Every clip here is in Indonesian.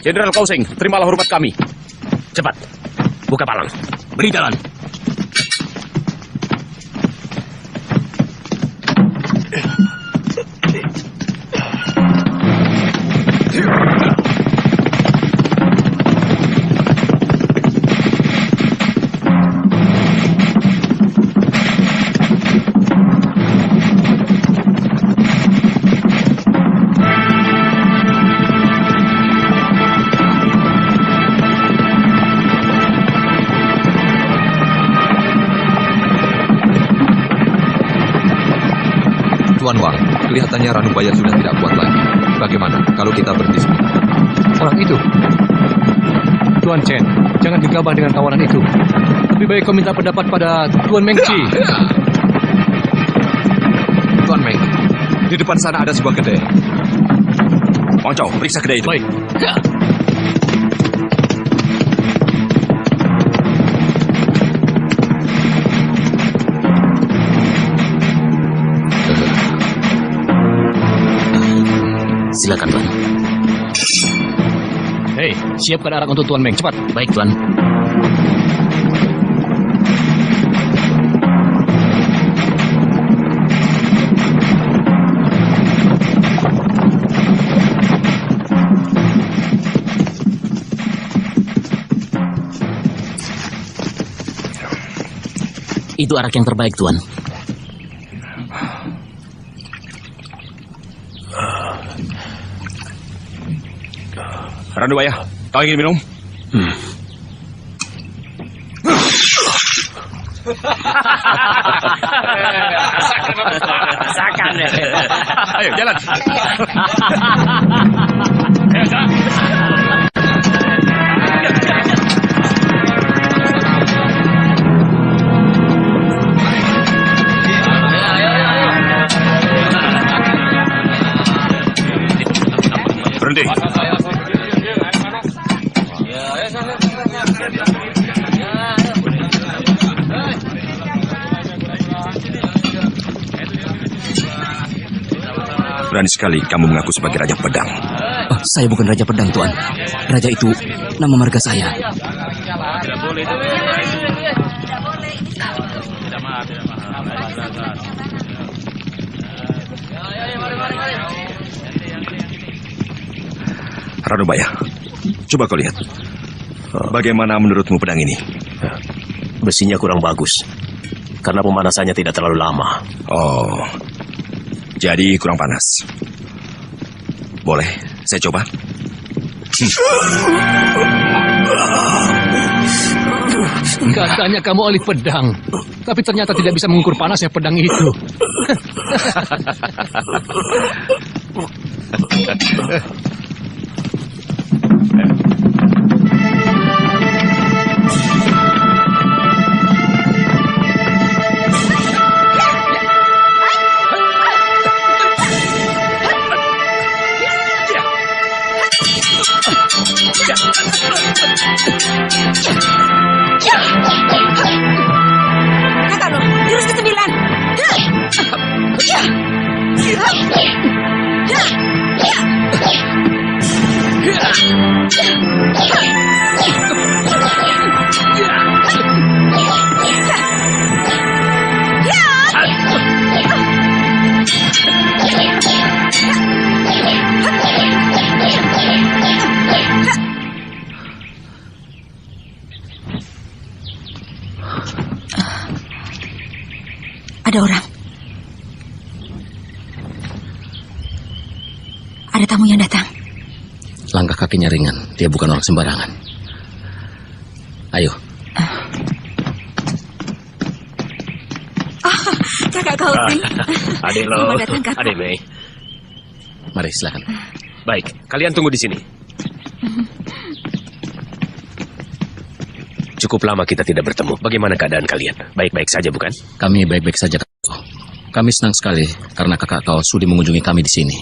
Jenderal Kausing, terimalah hormat kami. Cepat, buka palang. Beri jalan. Tuan Wang, kelihatannya Ranubaya sudah tidak kuat lagi. Bagaimana kalau kita berdiskusi? Orang itu? Tuan Chen, jangan gegabah dengan tawaran itu. Lebih baik kau minta pendapat pada Tuan Meng Chi. Tuan Meng, di depan sana ada sebuah kedai. Wang Chao, periksa kedai itu. Baik. Silakan, Tuan. Hei, siapkan arak untuk Tuan Meng, cepat. Baik, Tuan. Itu arak yang terbaik, Tuan. Ranubaya, kau ingin minum? Rasakan. Ayo, jalan. Berhenti. Berani sekali kamu mengaku sebagai Raja Pedang. Oh, saya bukan Raja Pedang, Tuan. Raja itu nama marga saya. Ranubaya, coba kau lihat. Bagaimana menurutmu pedang ini? Besinya kurang bagus, karena pemanasannya tidak terlalu lama. Oh, jadi kurang panas. Boleh, saya coba. Katanya kamu ahli pedang, tapi ternyata tidak bisa mengukur panasnya pedang itu. Kakak lo, jurus ke-9. Ada orang. Ada tamu yang datang. Langkah kakinya ringan. Dia bukan orang sembarangan. Ayo. Kakak Kausing. Adik lo, Selamat datang, Kakak. Adik Mei. Mari, silakan. Baik, kalian tunggu di sini. Cukup lama kita tidak bertemu. Bagaimana keadaan kalian? Baik-baik saja, bukan? Kami baik-baik saja, Kakak Kau. Kami senang sekali karena Kakak Kau sudi mengunjungi kami di sini.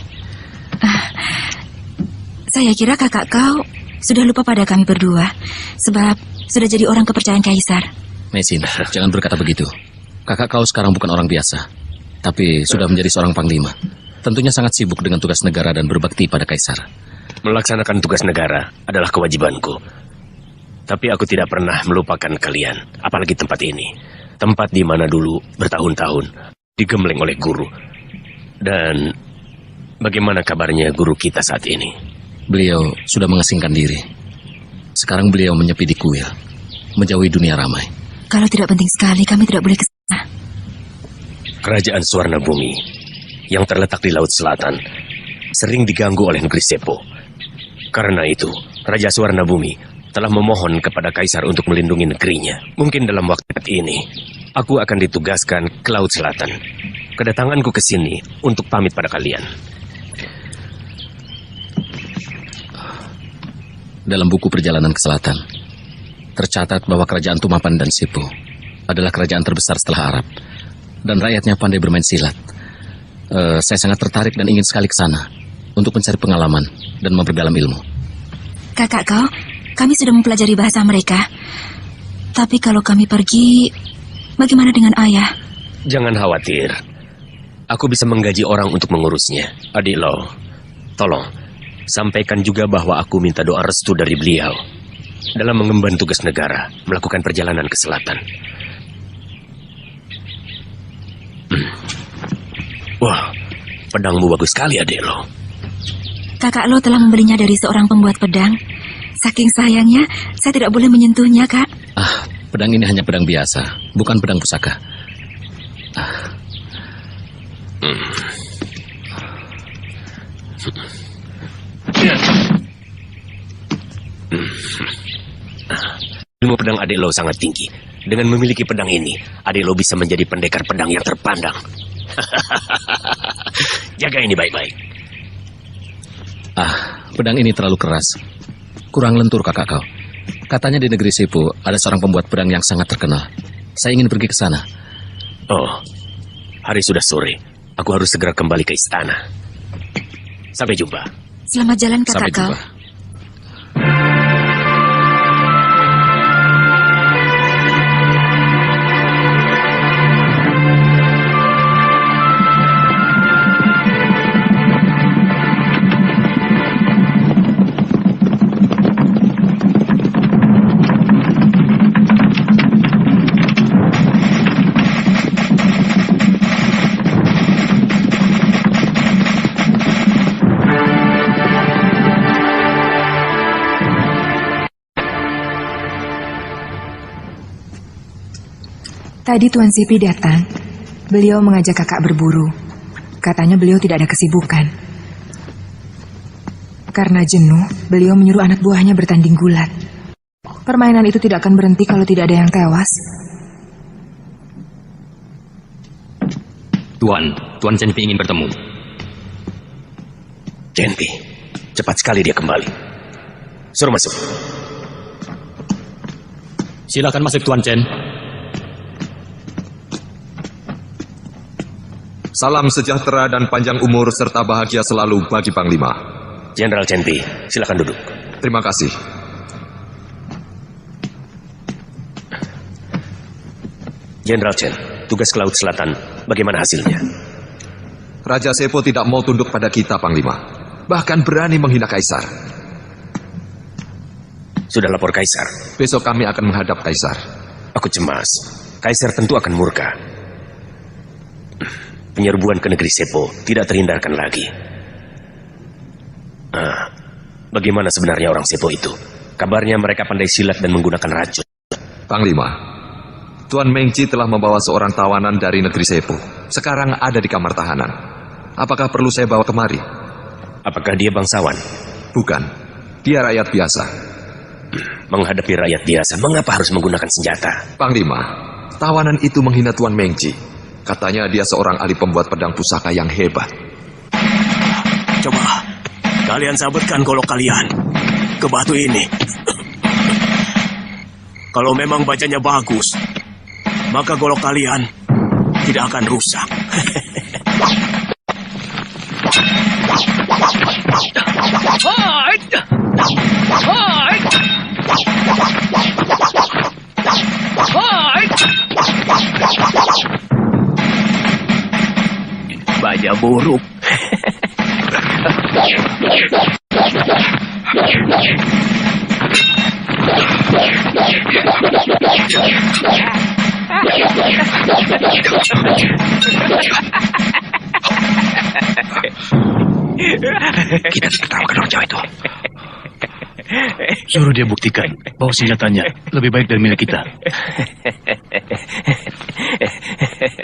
Saya kira kakak kau sudah lupa pada kami berdua, sebab sudah jadi orang kepercayaan Kaisar. Mesin, jangan berkata begitu. Kakak Kau sekarang bukan orang biasa, tapi sudah menjadi seorang panglima. Tentunya sangat sibuk dengan tugas negara dan berbakti pada Kaisar. Melaksanakan tugas negara adalah kewajibanku. Tapi aku tidak pernah melupakan kalian, apalagi tempat ini. Tempat di mana dulu bertahun-tahun digembleng oleh guru. Dan bagaimana kabarnya guru kita saat ini? Beliau sudah mengasingkan diri. Sekarang beliau menyepi di kuil, menjauhi dunia ramai. Kalau tidak penting sekali, kami tidak boleh ke sana. Kerajaan Suwarna Bumi yang terletak di Laut Selatan sering diganggu oleh negeri Sepo. Karena itu, Raja Suwarna Bumi telah memohon kepada Kaisar untuk melindungi negerinya. Mungkin dalam waktu ini, aku akan ditugaskan ke Laut Selatan. Kedatanganku ke sini untuk pamit pada kalian. Dalam buku perjalanan ke selatan, tercatat bahwa kerajaan Tumapan dan Sepo adalah kerajaan terbesar setelah Arab. Dan rakyatnya pandai bermain silat. Saya sangat tertarik dan ingin sekali ke sana untuk mencari pengalaman dan memperdalam ilmu. Kakak kau, kami sudah mempelajari bahasa mereka. Tapi kalau kami pergi, bagaimana dengan ayah? Jangan khawatir. Aku bisa menggaji orang untuk mengurusnya. Adik Lo, tolong, sampaikan juga bahwa aku minta doa restu dari beliau dalam mengemban tugas negara, melakukan perjalanan ke selatan. Wah, pedangmu bagus sekali, adik Lo. Kakak Lo telah membelinya dari seorang pembuat pedang. Saking sayangnya, saya tidak boleh menyentuhnya, Kak. Pedang ini hanya pedang biasa, bukan pedang pusaka. Ilmu pedang adik Lo sangat tinggi. Dengan memiliki pedang ini, adik Lo bisa menjadi pendekar pedang yang terpandang. Jaga ini baik-baik. Pedang ini terlalu keras. Kurang lentur, kakak kau. Katanya di negeri Sepo ada seorang pembuat pedang yang sangat terkenal. Saya ingin pergi ke sana. Oh, hari sudah sore. Aku harus segera kembali ke istana. Sampai jumpa. Selamat jalan, kakak Sampai kau. jumpa. Tadi Tuan Sipi datang. Beliau mengajak kakak berburu. Katanya beliau tidak ada kesibukan. Karena jenuh, beliau menyuruh anak buahnya bertanding gulat. Permainan itu tidak akan berhenti kalau tidak ada yang tewas. Tuan Cenpi ingin bertemu. Cenpi, cepat sekali dia kembali. Suruh masuk. Silakan masuk, Tuan Chen. Salam sejahtera dan panjang umur serta bahagia selalu bagi Panglima. Jenderal Cenpi, silakan duduk. Terima kasih. Jenderal Chen, tugas ke Laut Selatan, bagaimana hasilnya? Raja Sepo tidak mau tunduk pada kita, Panglima. Bahkan berani menghina Kaisar. Sudah lapor Kaisar? Besok kami akan menghadap Kaisar. Aku cemas. Kaisar tentu akan murka. Penyerbuan ke negeri Sepo tidak terhindarkan lagi. Bagaimana sebenarnya orang Sepo itu? Kabarnya mereka pandai silat dan menggunakan racun. Panglima, Tuan Mengci telah membawa seorang tawanan dari negeri Sepo. Sekarang ada di kamar tahanan. Apakah perlu saya bawa kemari? Apakah dia bangsawan? Bukan, dia rakyat biasa. Menghadapi rakyat biasa, mengapa harus menggunakan senjata? Panglima, tawanan itu menghina Tuan Mengci. Katanya dia seorang ahli pembuat pedang pusaka yang hebat. Coba, kalian sabutkan golok kalian ke batu ini. Kalau memang bacanya bagus, maka golok kalian tidak akan rusak. Baja buruk. Kita tertawakan orang Jawa itu. Suruh dia buktikan bahwa senjatanya lebih baik dari milik kita.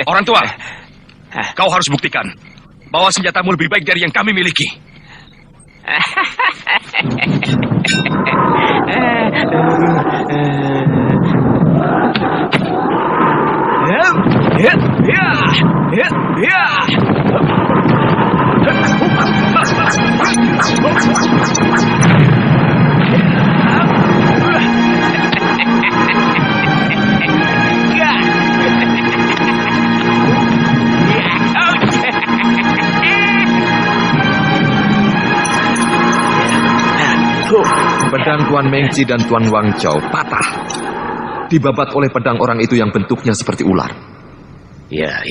Orang tua, kau harus buktikan bahwa senjatamu lebih baik dari yang kami miliki. Pedang Tuan Mengci dan Tuan Wang Chao patah, dibabat oleh pedang orang itu yang bentuknya seperti ular. Ya.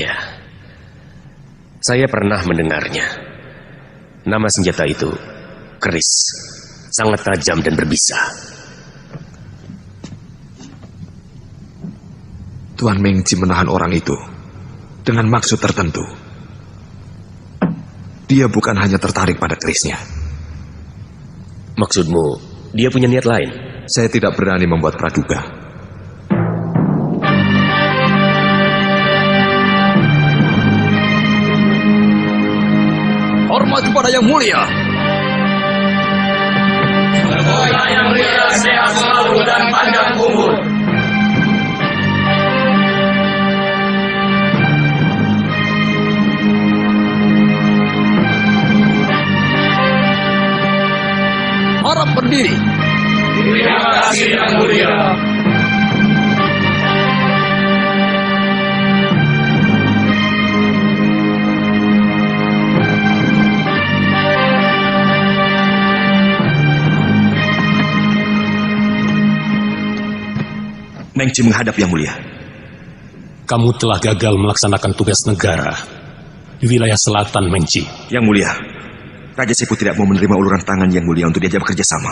Saya pernah mendengarnya. Nama senjata itu keris, sangat tajam dan berbisa. Tuan Mengci menahan orang itu dengan maksud tertentu. Dia bukan hanya tertarik pada kerisnya. Maksudmu, dia punya niat lain? Saya tidak berani membuat praduga. Hormat kepada yang mulia. Semoga yang mulia sehat selalu dan panjang umur. Harap berdiri. Terima kasih yang mulia. Mengci menghadap yang mulia. Kamu telah gagal melaksanakan tugas negara di wilayah selatan Mengci. Yang mulia, Raja Sepu tidak mau menerima uluran tangan yang mulia untuk diajak bekerja sama.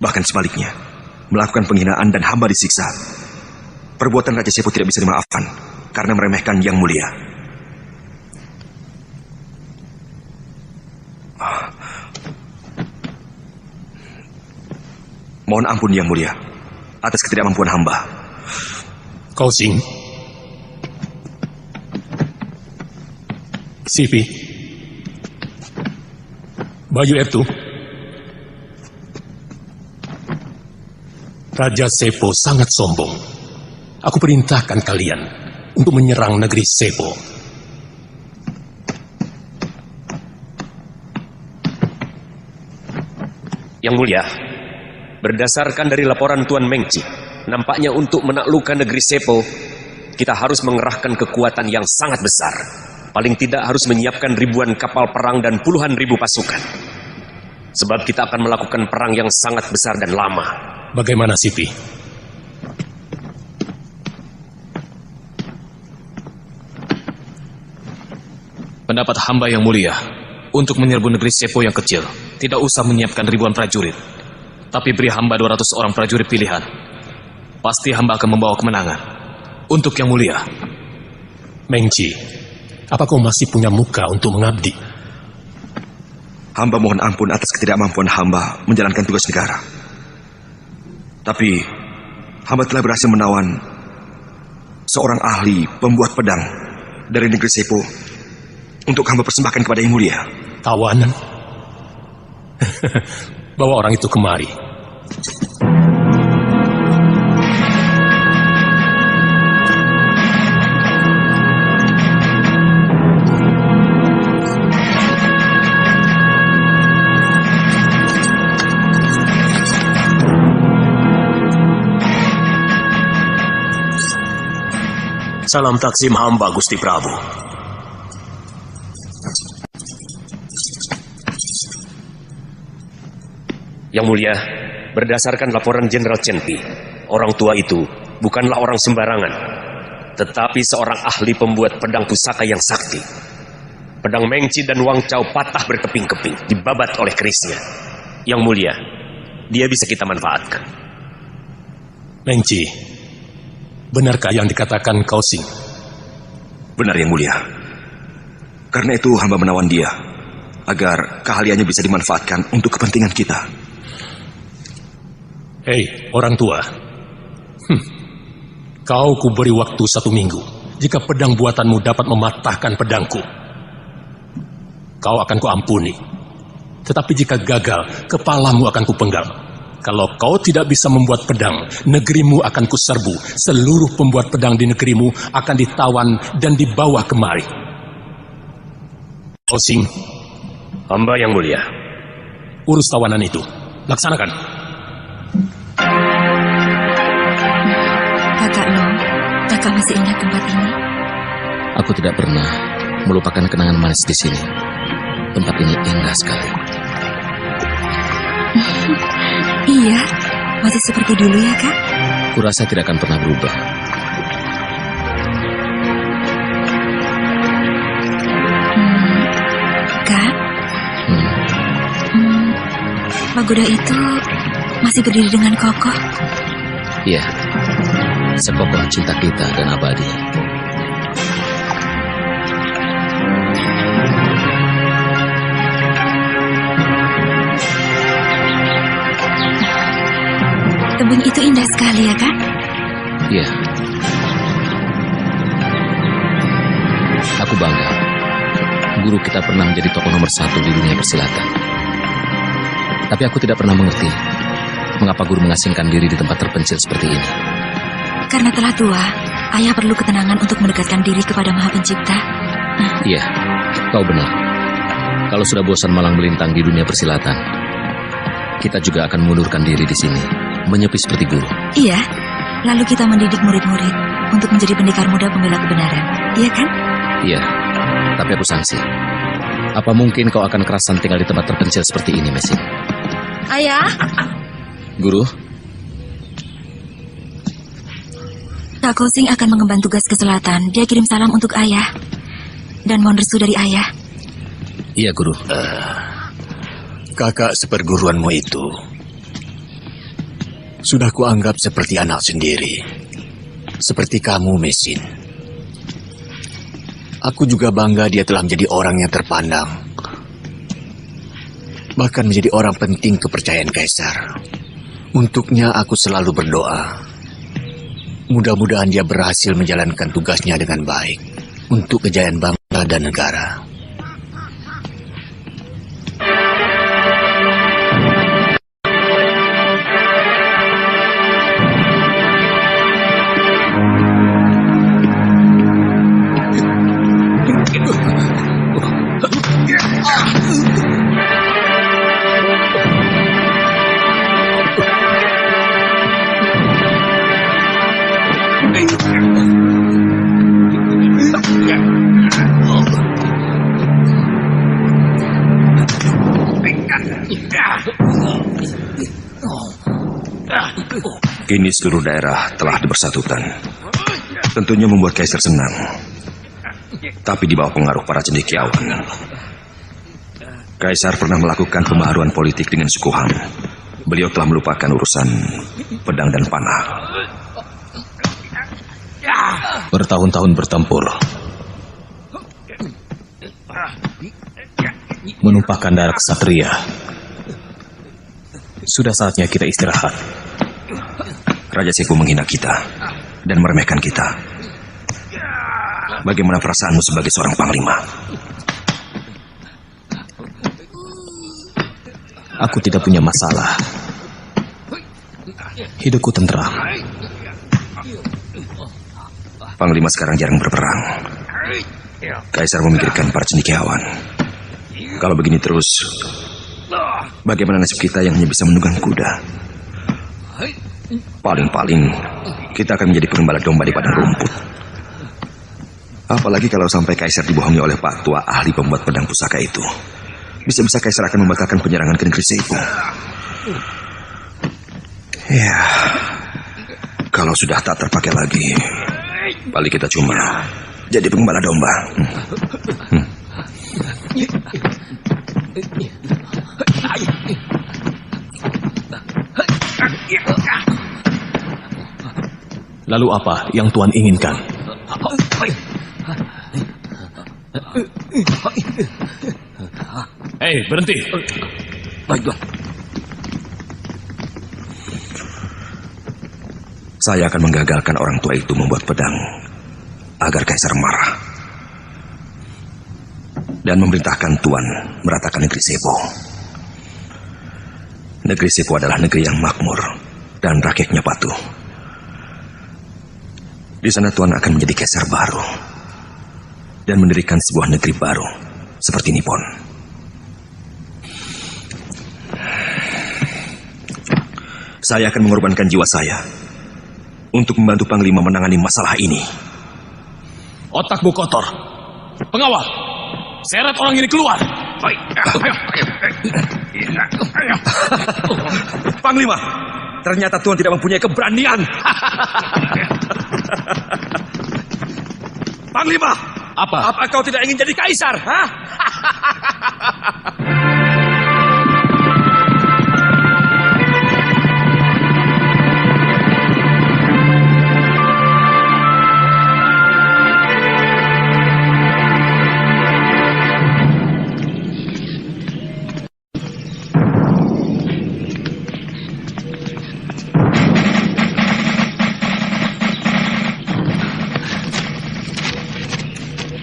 Bahkan sebaliknya, melakukan penghinaan dan hamba disiksa. Perbuatan Raja Sepu tidak bisa dimaafkan karena meremehkan yang mulia. Mohon ampun yang mulia atas ketidakmampuan hamba. Kau Sing, Sipi, Bayu Ertu, Raja Sepo sangat sombong. Aku perintahkan kalian untuk menyerang negeri Sepo. Yang mulia, berdasarkan dari laporan Tuan Mengci, nampaknya untuk menaklukkan negeri Sepo, kita harus mengerahkan kekuatan yang sangat besar. Paling tidak harus menyiapkan ribuan kapal perang dan puluhan ribu pasukan. Sebab kita akan melakukan perang yang sangat besar dan lama. Bagaimana, Sipi? Pendapat hamba yang mulia, untuk menyerbu negeri Sepo yang kecil, tidak usah menyiapkan ribuan prajurit. Tapi beri hamba 200 orang prajurit pilihan. Pasti hamba akan membawa kemenangan. Untuk yang mulia. Mengci, apa kau masih punya muka untuk mengabdi? Hamba mohon ampun atas ketidakmampuan hamba menjalankan tugas negara. Tapi, hamba telah berhasil menawan seorang ahli pembuat pedang dari negeri Sepo untuk hamba persembahkan kepada yang mulia. Tawanan? Bawa orang itu kemari. Salam taksim hamba, Gusti Prabu. Yang mulia, berdasarkan laporan Jenderal Cenpi, orang tua itu bukanlah orang sembarangan, tetapi seorang ahli pembuat pedang pusaka yang sakti. Pedang Mengci dan Wang Chao patah berkeping-keping, dibabat oleh kerisnya. Yang mulia, dia bisa kita manfaatkan. Mengci, benarkah yang dikatakan Kau Sing? Benar, Yang Mulia. Karena itu hamba menawan dia, agar keahliannya bisa dimanfaatkan untuk kepentingan kita. Hei, orang tua. Kau kuberi waktu 1 minggu. Jika pedang buatanmu dapat mematahkan pedangku, kau akan kuampuni. Tetapi jika gagal, kepalamu akan kupenggal. Kalau kau tidak bisa membuat pedang, negerimu akan kuserbu. Seluruh pembuat pedang di negerimu akan ditawan dan dibawa kemari. Kau Sing, Hamba yang mulia. urus tawanan itu. Laksanakan. Kakak Long, kakak masih ingat tempat ini? Aku tidak pernah melupakan kenangan manis di sini. Tempat ini indah sekali. Iya, masih seperti dulu ya, Kak? Kurasa tidak akan pernah berubah. Kak? Pagoda itu masih berdiri dengan kokoh. Iya, sekokoh cinta kita dan abadi. Tebing itu indah sekali ya, Kak? Iya. Aku bangga. Guru kita pernah menjadi tokoh nomor 1 di dunia persilatan. Tapi aku tidak pernah mengerti mengapa guru mengasingkan diri di tempat terpencil seperti ini. Karena telah tua, ayah perlu ketenangan untuk mendekatkan diri kepada Maha Pencipta. Iya, kau benar. Kalau sudah bosan malang melintang di dunia persilatan, kita juga akan mengundurkan diri di sini, menyepi seperti guru. Iya, lalu kita mendidik murid-murid untuk menjadi pendekar muda pembela kebenaran. Iya kan? Iya, tapi aku sangsi. Apa mungkin kau akan kerasan tinggal di tempat terpencil seperti ini, Mesin? Ayah? Guru? Kak Kosing akan mengemban tugas ke selatan. Dia kirim salam untuk ayah. Dan mohon restu dari ayah. Iya, Guru. Kakak seperguruanmu itu sudah kuanggap seperti anak sendiri. Seperti kamu, Mesin. Aku juga bangga dia telah menjadi orang yang terpandang. Bahkan menjadi orang penting kepercayaan Kaisar. Untuknya aku selalu berdoa. Mudah-mudahan dia berhasil menjalankan tugasnya dengan baik untuk kejayaan bangsa dan negara. Kini seluruh daerah telah dipersatukan. Tentunya membuat Kaisar senang. Tapi di bawah pengaruh para cendekiawan. Kaisar pernah melakukan pembaharuan politik dengan suku Han. Beliau telah melupakan urusan pedang dan panah. Bertahun-tahun bertempur, menumpahkan darah kesatria. Sudah saatnya kita istirahat. Raja Sepu menghina kita dan meremehkan kita. Bagaimana perasaanmu sebagai seorang panglima? Aku tidak punya masalah. Hidupku tentram. Panglima sekarang jarang berperang. Kaisar memikirkan para cendekiawan. Kalau begini terus, bagaimana nasib kita yang hanya bisa menunggang kuda? Paling-paling kita akan menjadi pengembala domba di padang rumput. Apalagi kalau sampai Kaisar dibohongi oleh Pak Tua ahli pembuat pedang pusaka itu. Bisa-bisa Kaisar akan membatalkan penyerangan ke negeri Sepu. Ya, kalau sudah tak terpakai lagi, paling kita cuma jadi pengembala domba. Lalu apa yang Tuan inginkan? Hei, berhenti. Baik, Tuan. Saya akan menggagalkan orang tua itu membuat pedang agar Kaisar marah dan memerintahkan Tuan meratakan negeri Sepo. Negeri Sepo adalah negeri yang makmur dan rakyatnya patuh. Di sana Tuan akan menjadi Kaisar baru dan mendirikan sebuah negeri baru seperti Nippon. Saya akan mengorbankan jiwa saya untuk membantu Panglima menangani masalah ini. Otakmu kotor. Pengawal, seret orang ini keluar. Panglima, ternyata Tuan tidak mempunyai keberanian. Panglima, apa kau tidak ingin jadi kaisar? Hah?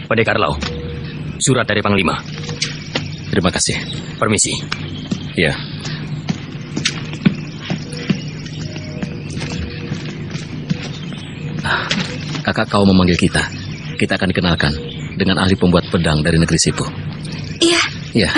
Pendekar Lau, surat dari Panglima. Terima kasih. Permisi. Ya. Kakak kau memanggil kita. Kita akan dikenalkan dengan ahli pembuat pedang dari negeri Sepo. Iya. Iya.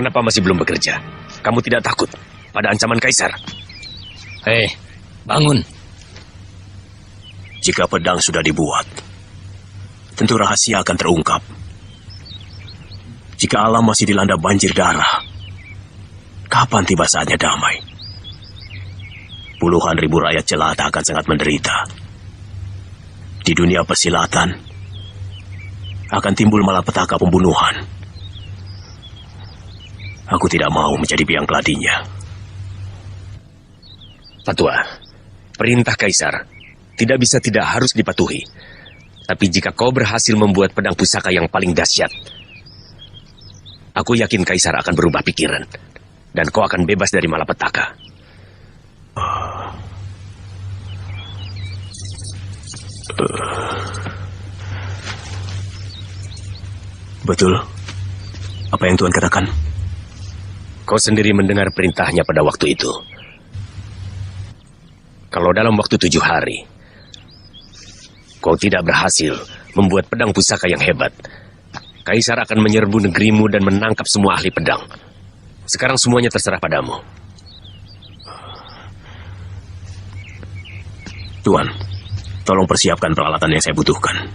Kenapa masih belum bekerja? Kamu tidak takut pada ancaman Kaisar? Hei, bangun. Jika pedang sudah dibuat, tentu rahasia akan terungkap. Jika alam masih dilanda banjir darah, kapan tiba saatnya damai? Puluhan ribu rakyat jelata akan sangat menderita. Di dunia persilatan, akan timbul malapetaka pembunuhan. Aku tidak mau menjadi biang keladinya. Fatua, perintah Kaisar tidak bisa tidak harus dipatuhi. Tapi jika kau berhasil membuat pedang pusaka yang paling dahsyat, aku yakin Kaisar akan berubah pikiran dan kau akan bebas dari malapetaka. Betul apa yang Tuan katakan? Kau sendiri mendengar perintahnya pada waktu itu. Kalau dalam waktu 7 hari kau tidak berhasil membuat pedang pusaka yang hebat, Kaisar akan menyerbu negerimu dan menangkap semua ahli pedang. Sekarang semuanya terserah padamu. Tuan, tolong persiapkan peralatan yang saya butuhkan.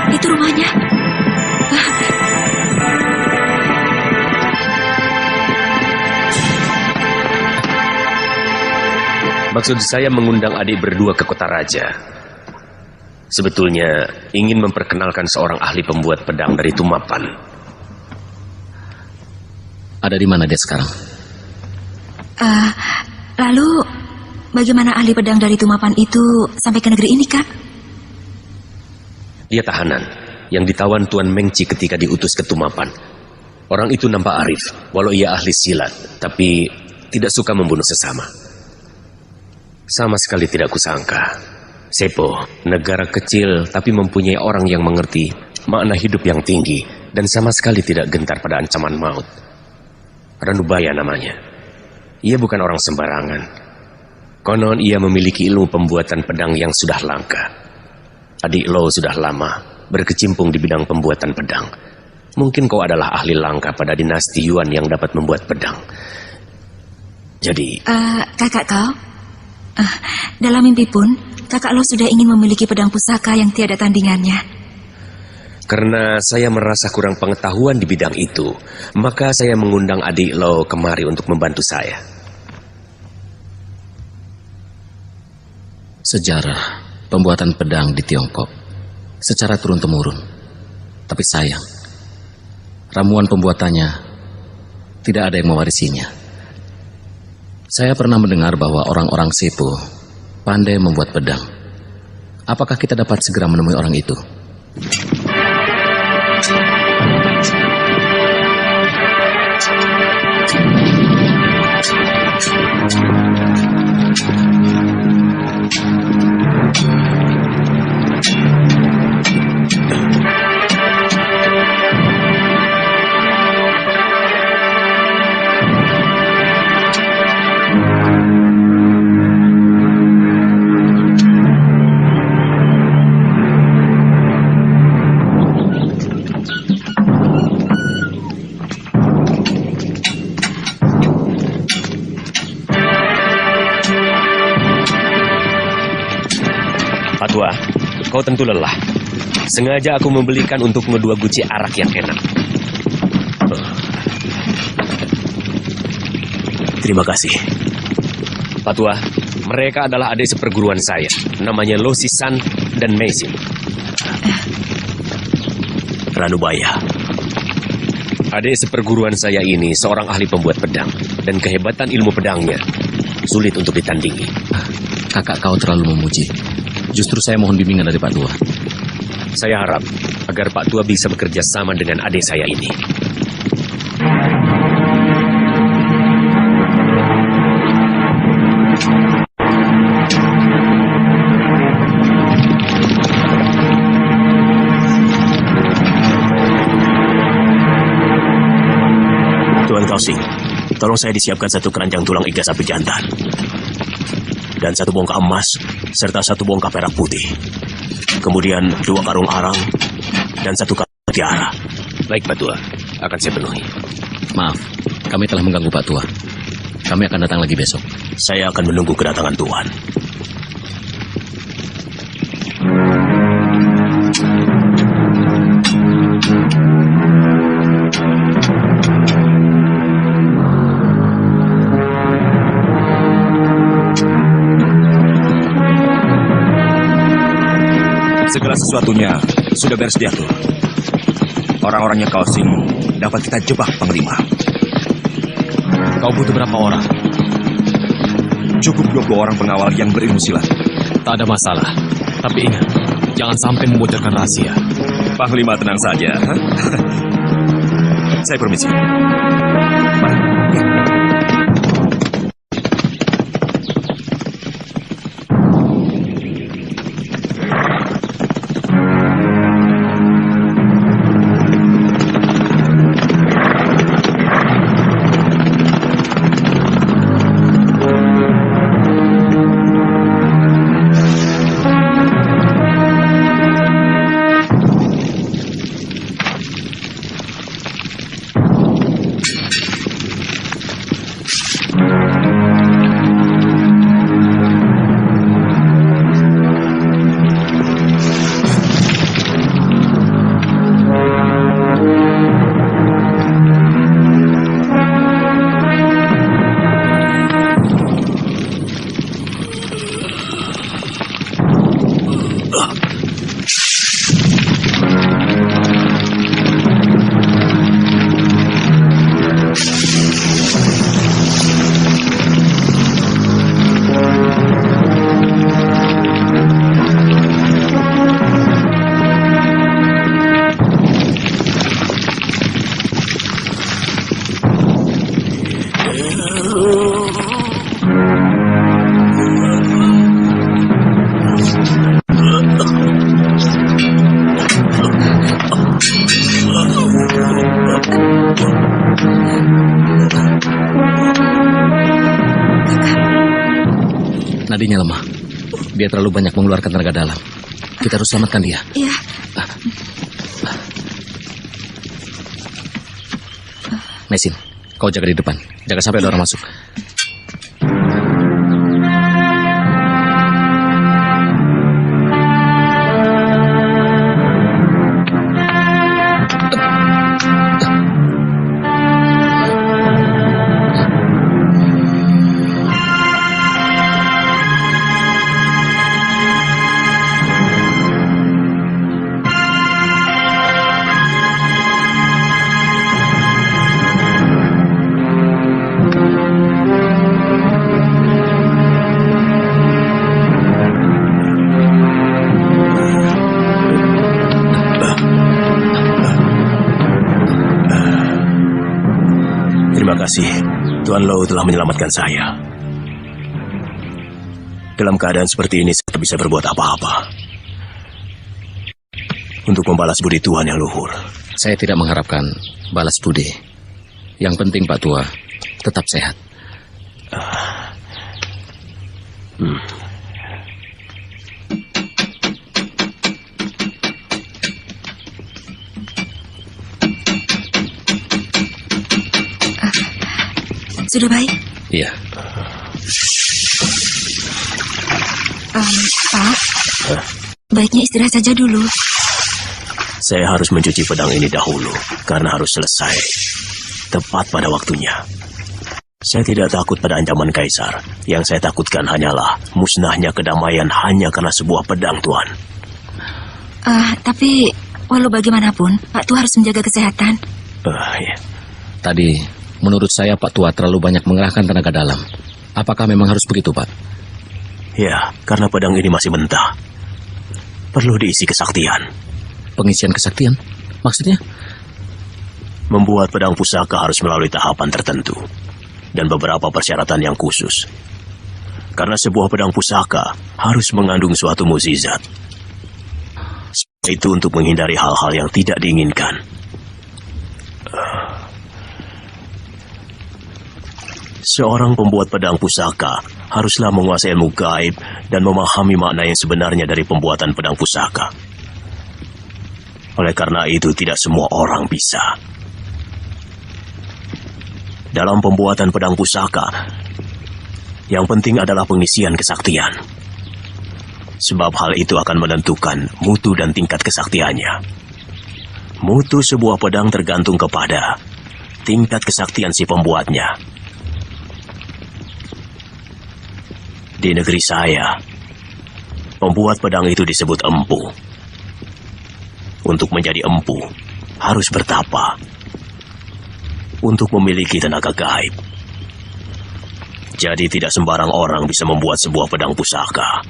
Itu rumahnya. Maksud saya mengundang adik berdua ke kota raja. Sebetulnya ingin memperkenalkan seorang ahli pembuat pedang dari Tumapan. Ada di mana dia sekarang? Lalu bagaimana ahli pedang dari Tumapan itu sampai ke negeri ini, Kak? Dia tahanan yang ditawan Tuan Mengci ketika diutus ke Tumapan. Orang itu nampak arif, walau ia ahli silat, tapi tidak suka membunuh sesama. Sama sekali tidak kusangka. Sepo, negara kecil tapi mempunyai orang yang mengerti makna hidup yang tinggi dan sama sekali tidak gentar pada ancaman maut. Ranubaya namanya. Ia bukan orang sembarangan. Konon ia memiliki ilmu pembuatan pedang yang sudah langka. Adik Lo sudah lama berkecimpung di bidang pembuatan pedang. Mungkin kau adalah ahli langka pada dinasti Yuan yang dapat membuat pedang. Jadi... kakak kau? Dalam mimpi pun, kakak Lo sudah ingin memiliki pedang pusaka yang tiada tandingannya. Karena saya merasa kurang pengetahuan di bidang itu, maka saya mengundang adik Lo kemari untuk membantu saya. Sejarah pembuatan pedang di Tiongkok secara turun-temurun. Tapi sayang, ramuan pembuatannya tidak ada yang mewarisinya. Saya pernah mendengar bahwa orang-orang Sepo pandai membuat pedang. Apakah kita dapat segera menemui orang itu? Patua, kau tentu lelah. Sengaja aku membelikan untukmu 2 guci arak yang enak. Terima kasih. Patua, mereka adalah adik seperguruan saya. Namanya Lo Sisan dan Meisin. Ranubaya. Adik seperguruan saya ini seorang ahli pembuat pedang. Dan kehebatan ilmu pedangnya sulit untuk ditandingi. Kakak kau terlalu memuji. Justru saya mohon bimbingan dari Pak Tua. Saya harap agar Pak Tua bisa bekerja sama dengan adik saya ini. Tuan Kausing, tolong saya disiapkan 1 keranjang tulang iga sapi jantan. Dan 1 bongkah emas, serta 1 bongkah perak putih. Kemudian 2 karung arang, dan 1 karung tiara. Baik, Pak Tua, akan saya penuhi. Maaf, kami telah mengganggu Pak Tua. Kami akan datang lagi besok. Saya akan menunggu kedatangan Tuan. Segala sesuatunya sudah beres diatur. Orang-orangnya Kausing dapat kita jebak, Panglima. Kau butuh berapa orang? Cukup 20 orang pengawal yang berilmu silat. Tak ada masalah. Tapi ingat, jangan sampai membocorkan rahasia. Panglima tenang saja. Saya permisi. Mari. Nadinya lemah. Dia terlalu banyak mengeluarkan tenaga dalam. Kita harus selamatkan dia. Iya. Mesin, kau jaga di depan. Jaga sampai ada orang masuk. Terima kasih, Tuan Low telah menyelamatkan saya. Dalam keadaan seperti ini, saya tak bisa berbuat apa-apa untuk membalas budi Tuan yang luhur. Saya tidak mengharapkan balas budi. Yang penting, Pak Tua, tetap sehat. Sudah baik? Iya. Pak, baiknya istirahat saja dulu. Saya harus mencuci pedang ini dahulu, karena harus selesai tepat pada waktunya. Saya tidak takut pada ancaman Kaisar. Yang saya takutkan hanyalah musnahnya kedamaian hanya karena sebuah pedang, Tuan. Tapi walau bagaimanapun, Pak Tua harus menjaga kesehatan. Ya. Tadi, menurut saya Pak Tua terlalu banyak mengerahkan tenaga dalam. Apakah memang harus begitu, Pak? Ya, karena pedang ini masih mentah. Perlu diisi kesaktian. Pengisian kesaktian? Maksudnya? Membuat pedang pusaka harus melalui tahapan tertentu dan beberapa persyaratan yang khusus. Karena sebuah pedang pusaka harus mengandung suatu mukjizat. Itu untuk menghindari hal-hal yang tidak diinginkan. Seorang pembuat pedang pusaka haruslah menguasai ilmu gaib dan memahami makna yang sebenarnya dari pembuatan pedang pusaka. Oleh karena itu, tidak semua orang bisa. Dalam pembuatan pedang pusaka, yang penting adalah pengisian kesaktian. Sebab hal itu akan menentukan mutu dan tingkat kesaktiannya. Mutu sebuah pedang tergantung kepada tingkat kesaktian si pembuatnya. Di negeri saya, pembuat pedang itu disebut empu. Untuk menjadi empu, harus bertapa. Untuk memiliki tenaga gaib. Jadi tidak sembarang orang bisa membuat sebuah pedang pusaka.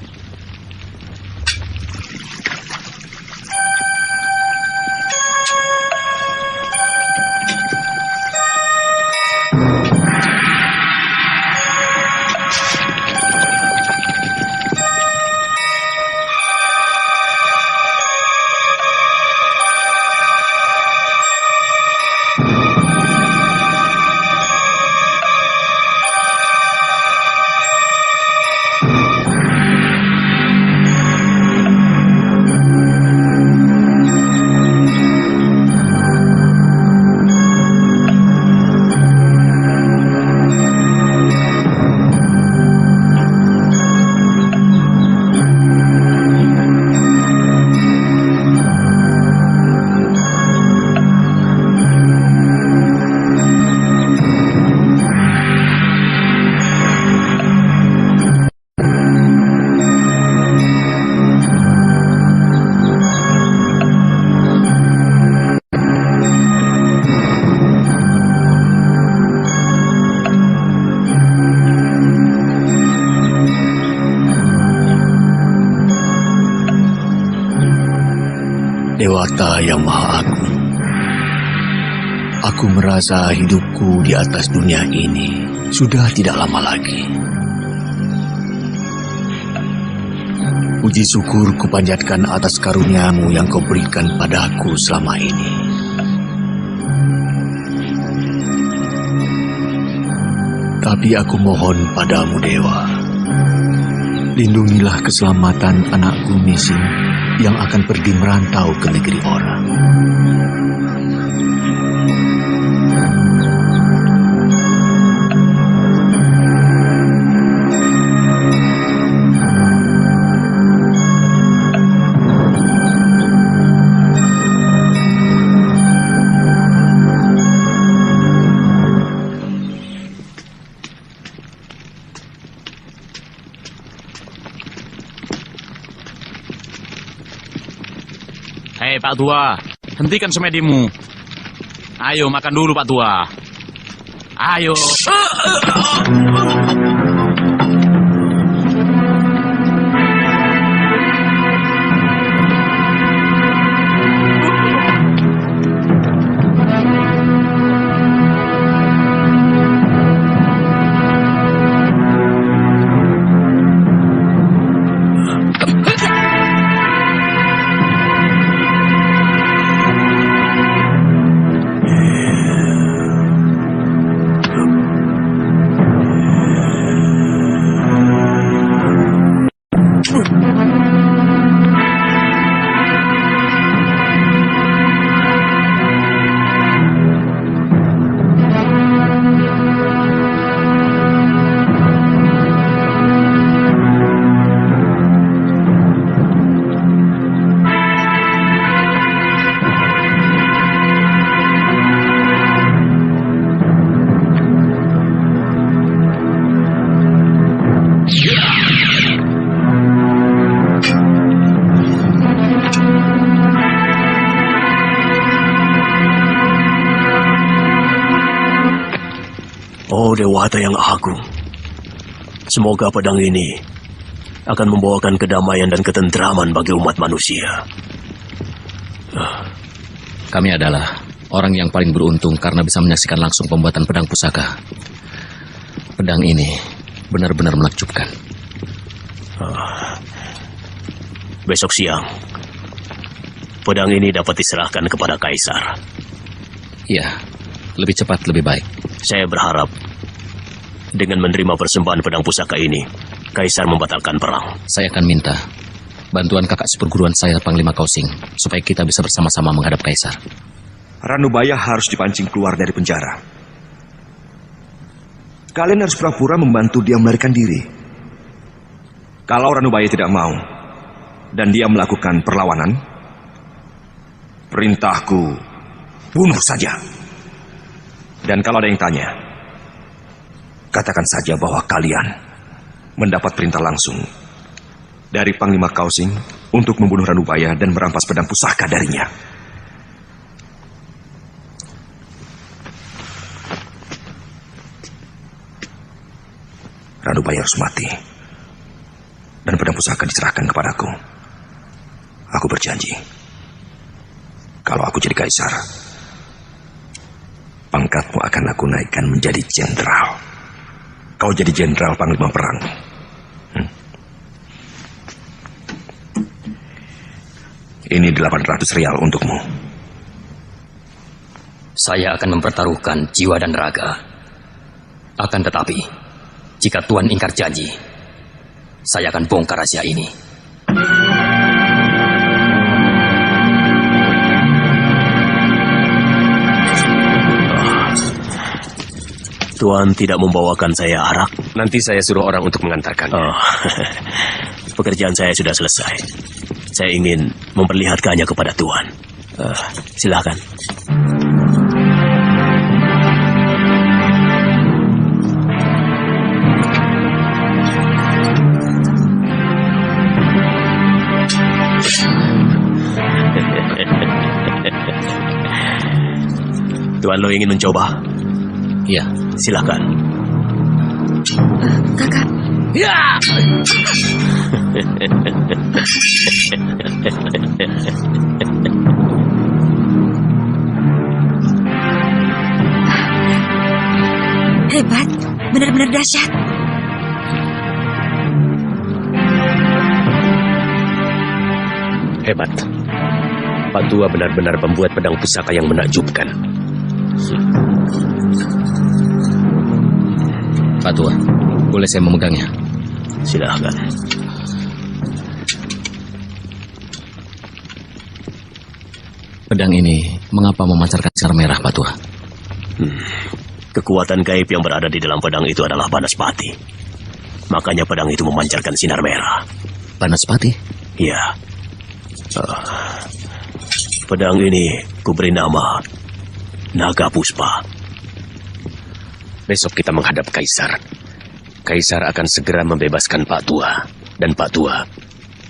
Dewata yang Maha Agung, aku merasa hidupku di atas dunia ini sudah tidak lama lagi. Puji syukur kupanjatkan atas karuniamu yang kau berikan padaku selama ini. Tapi aku mohon padamu, Dewa, lindungilah keselamatan anakku Mising yang akan pergi merantau ke negeri orang. Hei Pak Tua, hentikan semedimu. Ayo makan dulu Pak Tua. Ayo. Oh Dewata yang Agung, semoga pedang ini akan membawakan kedamaian dan ketentraman bagi umat manusia. Kami adalah orang yang paling beruntung karena bisa menyaksikan langsung pembuatan pedang pusaka. Pedang ini benar-benar menakjubkan. Besok siang, pedang ini dapat diserahkan kepada Kaisar. Iya, lebih cepat lebih baik. Saya berharap dengan menerima persembahan pedang pusaka ini, Kaisar membatalkan perang. Saya akan minta bantuan kakak seperguruan saya, Panglima Kausing, supaya kita bisa bersama-sama menghadap Kaisar. Ranubaya harus dipancing keluar dari penjara. Kalian harus pura-pura membantu dia melarikan diri. Kalau Ranubaya tidak mau dan dia melakukan perlawanan, perintahku bunuh saja. Dan kalau ada yang tanya, katakan saja bahwa kalian mendapat perintah langsung dari Panglima Kausing untuk membunuh Ranubaya dan merampas pedang pusaka darinya. Ranubaya harus mati. Dan pedang pusaka diserahkan kepadaku. Aku berjanji, kalau aku jadi kaisar, pangkatmu akan aku naikkan menjadi jenderal. Kau jadi jenderal panglima perang. Ini 800 rial untukmu. Saya akan mempertaruhkan jiwa dan raga. Akan tetapi, jika Tuan ingkar janji, saya akan bongkar rahasia ini. Tuan tidak membawakan saya arak. Nanti saya suruh orang untuk mengantarkan. Pekerjaan saya sudah selesai. Saya ingin memperlihatkannya kepada Tuan. Silakan. Tuan lo ingin mencoba? Iya. Silakan. Kakak. Ya! Hebat, benar-benar dahsyat. Hebat. Pak Tua benar-benar membuat pedang pusaka yang menakjubkan. Pak Tua, boleh saya memegangnya? Silahkan. Pedang ini mengapa memancarkan sinar merah, Pak Tua? Kekuatan gaib yang berada di dalam pedang itu adalah Banaspati. Makanya pedang itu memancarkan sinar merah. Banaspati? Iya. Pedang ini kuberi nama Naga Puspa. Besok kita menghadap Kaisar. Kaisar akan segera membebaskan Pak Tua. Dan Pak Tua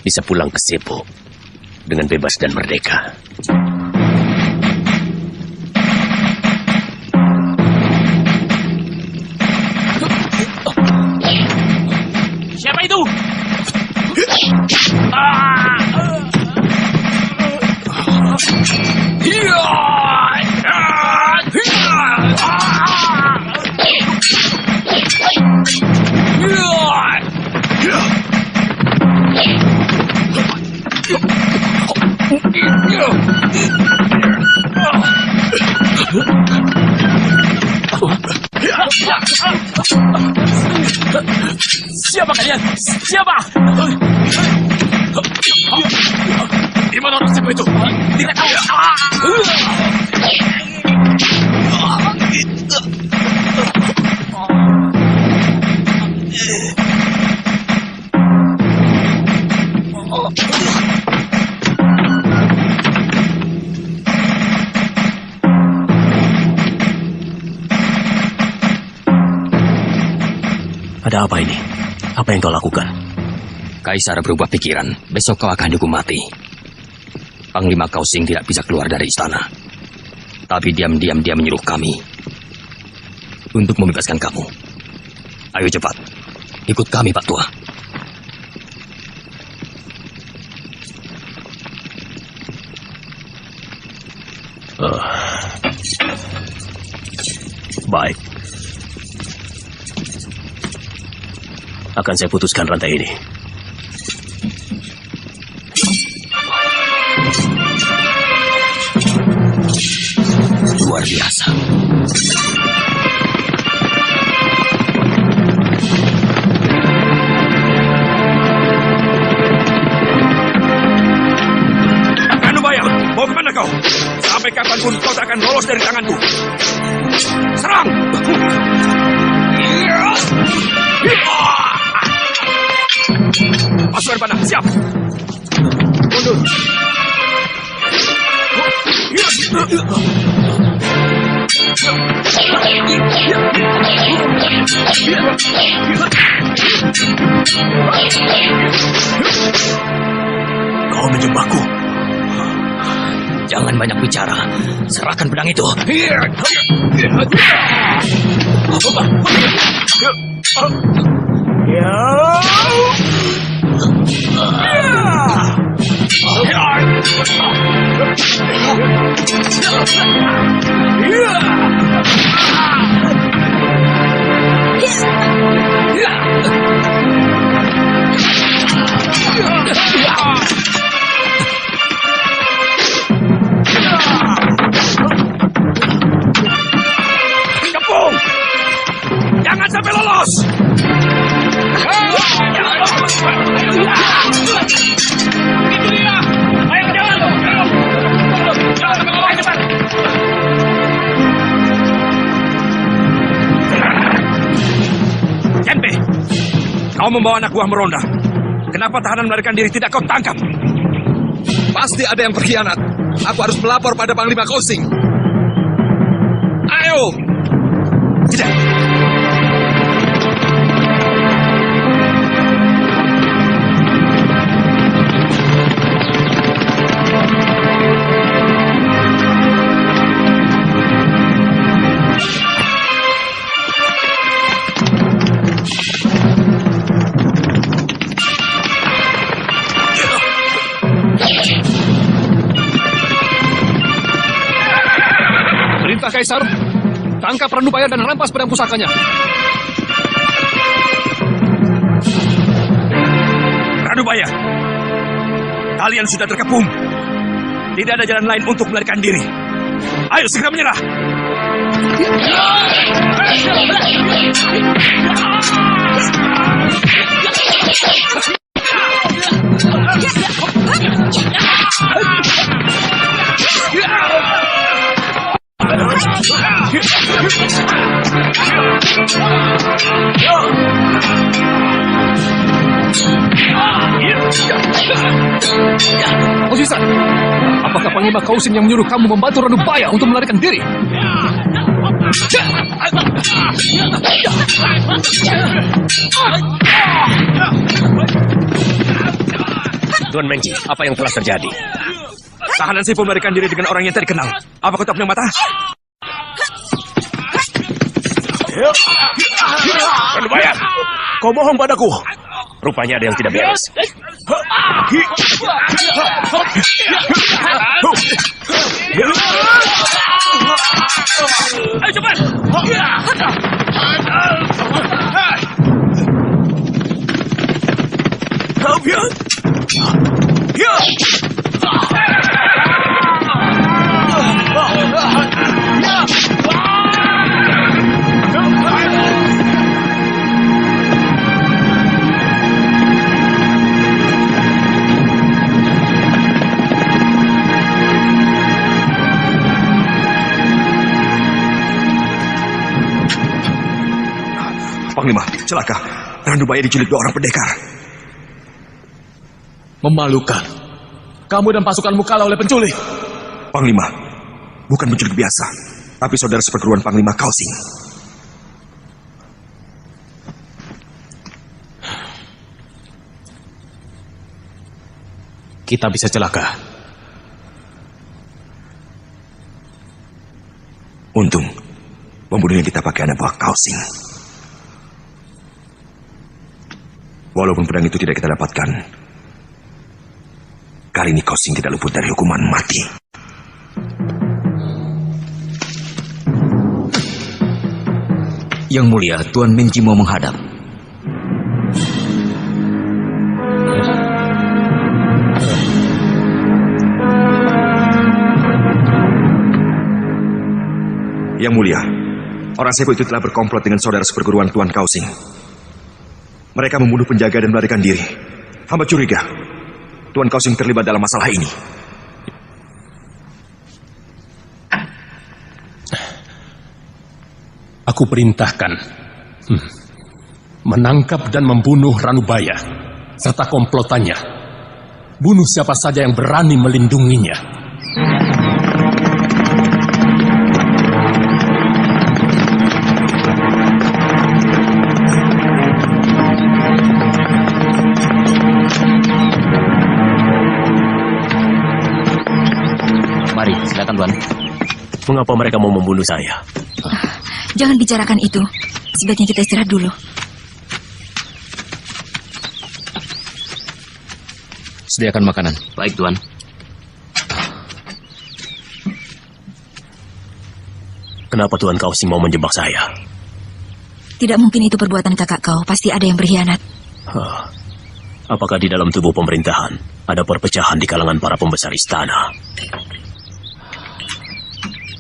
bisa pulang ke Sepo dengan bebas dan merdeka. Siapa itu? Siapa kalian? Siapa? Di mana orang siapa itu? Tidak tahu. Ada apa ini? Apa yang kau lakukan? Kaisar berubah pikiran. Besok kau akan dihukum mati. Panglima Kausing tidak bisa keluar dari istana. Tapi diam-diam dia menyuruh kami untuk membebaskan kamu. Ayo cepat, ikut kami, Pak Tua. Baik. Akan saya putuskan rantai ini. Luar biasa. Ranubaya, mau kemana kau? Sampai kapanpun kau tak akan lolos dari tanganku. Serang! Pasukan panah, siap! Mundur! Kau menjebakku. Jangan banyak bicara. Serahkan pedang itu. Kepung! Jangan sampai lolos! Itu dia! Ayo jalan! Jalan cepat! Jenpe, kau membawa anak buah meronda. Kenapa tahanan melarikan diri tidak kau tangkap? Pasti ada yang berkhianat. Aku harus melapor pada Panglima Kausing. Ayo! Tidak. Perintah Kaisar, tangkap Ranubaya dan rampas pedang pusakanya. Ranubaya, kalian sudah terkepung. Tidak ada jalan lain untuk melarikan diri. Ayo segera menyerah. Osisa, apakah Panglima Kausing yang menyuruh kamu membantu Ranubaya untuk melarikan diri? Tuan Mengji, apa yang telah terjadi? Tahanan Sifu melarikan diri dengan orang yang tak dikenal. Apa kau tak punya mata? Ranubaya, kau bohong padaku. Rupanya ada yang tidak beres. Ayo cepat! Panglima, celaka. Ranubaya diculik 2 orang pendekar. Memalukan. Kamu dan pasukanmu kalah oleh penculik. Panglima, bukan penculik biasa, tapi saudara seperguruan Panglima Kausing. Kita bisa celaka. Untung, pembunuh yang kita pakai anak buah Kausing. Walaupun pedang itu tidak kita dapatkan, kali ini Kausing tidak luput dari hukuman mati. Yang mulia, Tuan Mengji mau menghadap. Yang mulia, orang Sepo itu telah berkomplot dengan saudara seperguruan Tuan Kausing. Mereka membunuh penjaga dan melarikan diri. Hamba curiga Tuan Kausing terlibat dalam masalah ini. Aku perintahkan menangkap dan membunuh Ranubaya serta komplotannya. Bunuh siapa saja yang berani melindunginya. Mari, silakan Tuan. Mengapa mereka mau membunuh saya? Jangan bicarakan itu. Sebaiknya kita istirahat dulu. Sediakan makanan. Baik, Tuan. Kenapa Tuan Kausing mau menjebak saya? Tidak mungkin itu perbuatan kakak kau. Pasti ada yang berkhianat. Apakah di dalam tubuh pemerintahan ada perpecahan di kalangan para pembesar istana?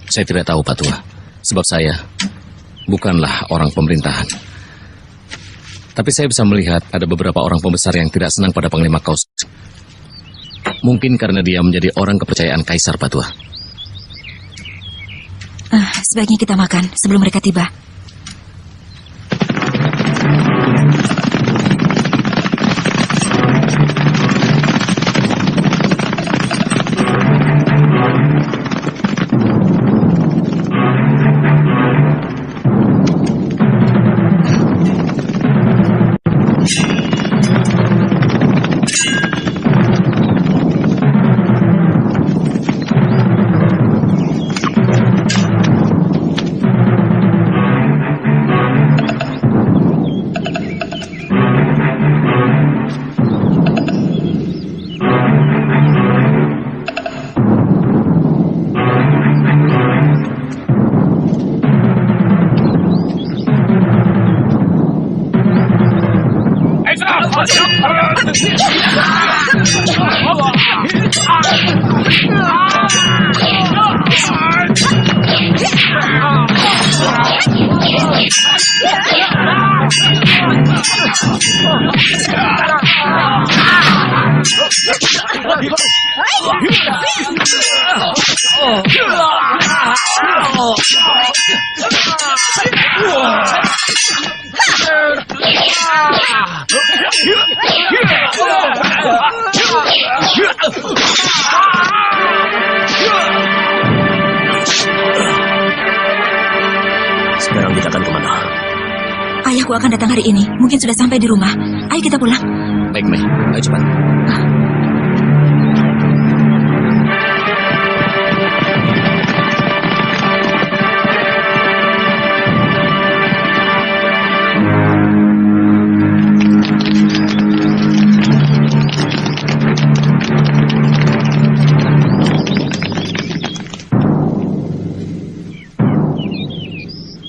Saya tidak tahu, Pak Tua. Sebab saya bukanlah orang pemerintahan. Tapi saya bisa melihat ada beberapa orang pembesar yang tidak senang pada Panglima Kausing. Mungkin karena dia menjadi orang kepercayaan Kaisar, Pak Tua. Sebaiknya kita makan sebelum mereka tiba. Sekarang kita akan kemana? Ayahku akan datang hari ini. Mungkin sudah sampai di rumah. Ayo kita pulang. Baik, Mei. Ayo cepat.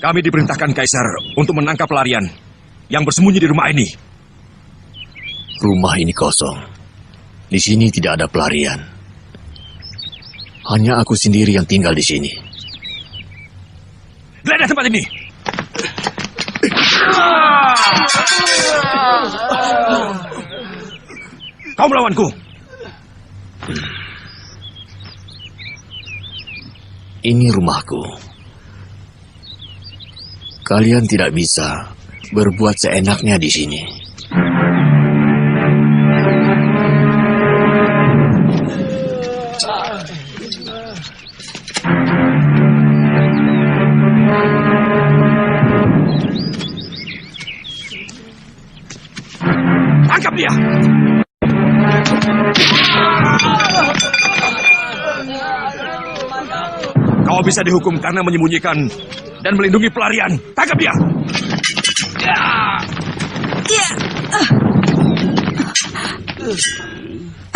Kami diperintahkan Kaisar untuk menangkap pelarian yang bersembunyi di rumah ini. Rumah ini kosong. Di sini tidak ada pelarian. Hanya aku sendiri yang tinggal di sini. Geledah tempat ini. Kau melawanku. Ini rumahku. Kalian tidak bisa berbuat seenaknya di sini. Tangkap dia. Kau bisa dihukum karena menyembunyikan dan melindungi pelarian. Tangkap dia.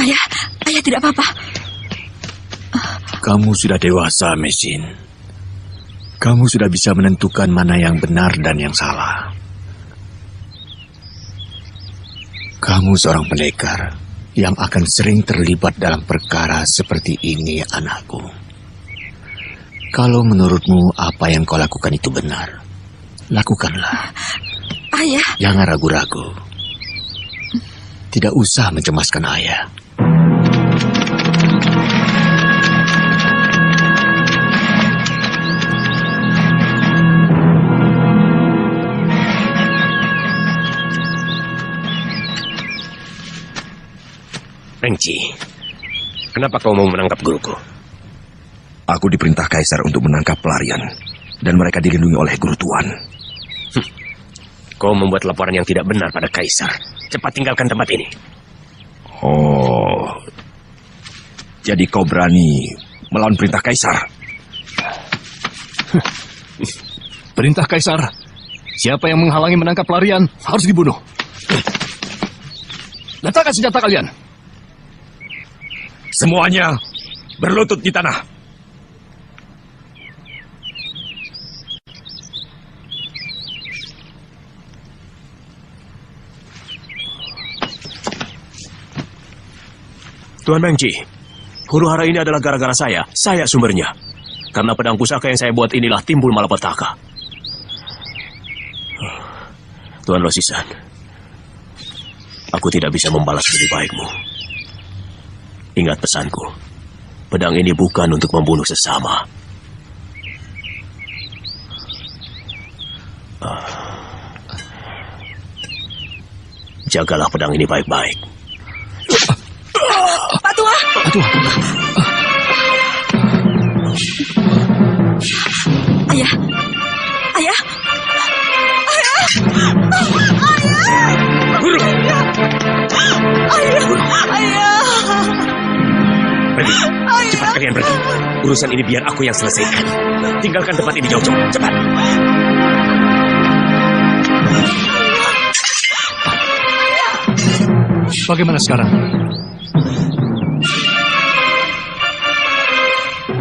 Ayah tidak apa-apa. Kamu sudah dewasa, Mesin. Kamu sudah bisa menentukan mana yang benar dan yang salah. Kamu seorang pendekar yang akan sering terlibat dalam perkara seperti ini, anakku. Kalau menurutmu apa yang kau lakukan itu benar, lakukanlah. Ayah. Jangan ragu-ragu. Tidak usah mencemaskan ayah. Mengci, kenapa kau mau menangkap guruku? Aku diperintah Kaisar untuk menangkap pelarian, dan mereka dilindungi oleh Guru Tuan. Kau membuat laporan yang tidak benar pada Kaisar. Cepat tinggalkan tempat ini. Oh, jadi kau berani melawan perintah Kaisar? Perintah Kaisar, siapa yang menghalangi menangkap pelarian harus dibunuh. Letakkan senjata kalian. Semuanya berlutut di tanah. Tuan Mengci, huru hara ini adalah gara-gara saya. Saya sumbernya. Karena pedang pusaka yang saya buat inilah timbul malapetaka. Tuan Losisan, aku tidak bisa membalas lebih baikmu. Ingat pesanku, pedang ini bukan untuk membunuh sesama. Jagalah pedang ini baik-baik. Pak Tua! Pak Tua! Ayah! Ayah! Ayah! Guru! Ayah! Ayah! Pergi, cepat kalian pergi. Urusan ini biar aku yang selesaikan. Tinggalkan tempat ini jauh-jauh, cepat. Bagaimana sekarang?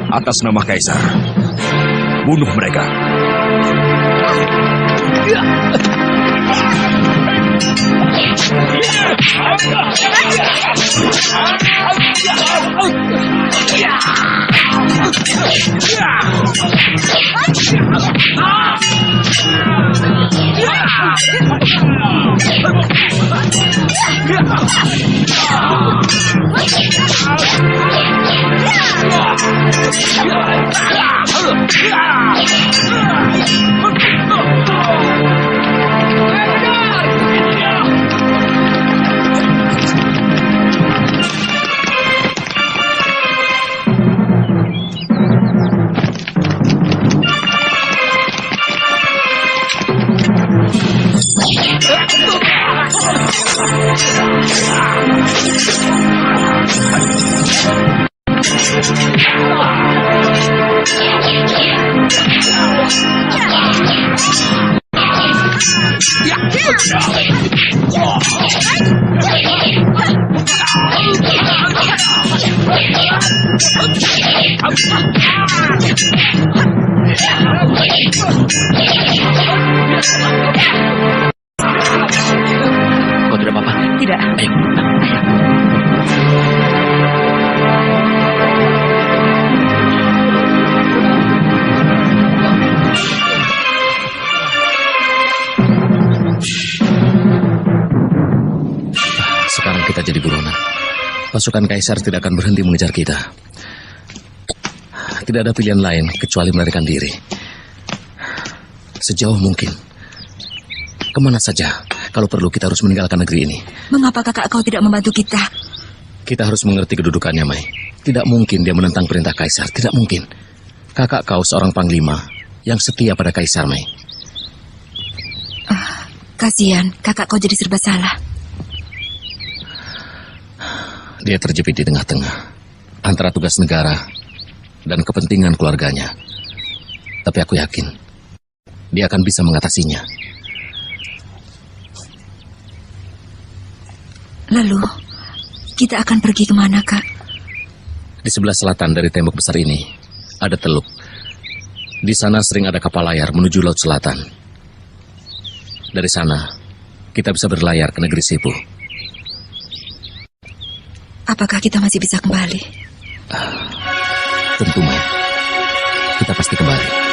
Atas nama Kaisar, bunuh mereka. Kau tidak apa-apa? Tidak. Ayo. Sekarang kita jadi buronan. Pasukan Kaisar tidak akan berhenti mengejar kita. Tidak ada pilihan lain kecuali melarikan diri. Sejauh mungkin. Kemana saja, kalau perlu kita harus meninggalkan negeri ini. Mengapa kakak kau tidak membantu kita? Kita harus mengerti kedudukannya, Mai. Tidak mungkin dia menentang perintah Kaisar, tidak mungkin. Kakak kau seorang panglima yang setia pada Kaisar, Mai. Kasihan, kakak kau jadi serba salah. Dia terjepit di tengah-tengah antara tugas negara dan kepentingan keluarganya. Tapi aku yakin dia akan bisa mengatasinya. Lalu, kita akan pergi kemana, Kak? Di sebelah selatan dari tembok besar ini, ada teluk. Di sana sering ada kapal layar menuju Laut Selatan. Dari sana, kita bisa berlayar ke negeri Sipu. Apakah kita masih bisa kembali? Tentu, Mai. Kita pasti kembali.